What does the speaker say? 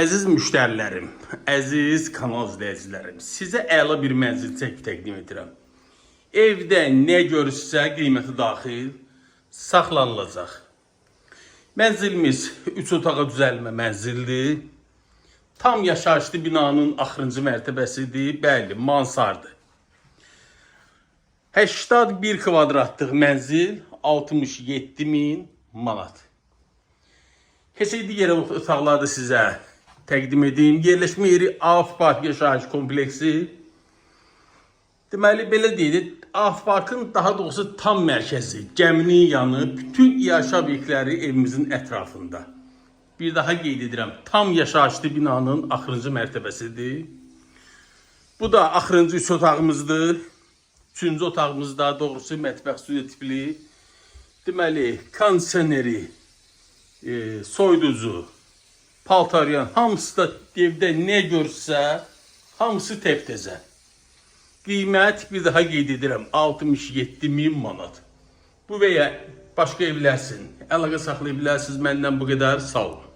Əziz müştərilərim, əziz kanal izləyicilərim, sizə əla bir mənzil təqdim edirəm. Evdə nə görürsə qiyməti daxil saxlanılacaq. Mənzilimiz 3 otağa düzəlmə mənzildir. Tam yaşayışlı binanın axırıncı mərtəbəsidir, bəli, mansardır. 81 kvadratlıq mənzil 67.000 manat. Keçək digər otaqlarda sizə təqdim edeyim. Yerləşmə yeri Avpark yaşayış kompleksi. Deməli, belə deyilir, Avparkın daha doğrusu tam mərkəzi, gəminin yanı, bütün yaşayış obyektləri evimizin ətrafında. Bir daha qeyd edirəm, tam yaşayışlı binanın axırıncı mərtəbəsidir. Bu da axırıncı 3 otağımızdır. 3-cü otağımızda doğrusu mətbəx stüdiyo tipli. Deməli, kondisioneri, soyuducu, paltaryan, hamısı da evdə nə görsə, hamısı təptəzə. Qiymət bir daha qeyd edirəm, 67.000 manat. Bu və ya başqa evlərsin, əlaqə saxlaya bilərsiniz. Məndən bu qədər, sağ olun.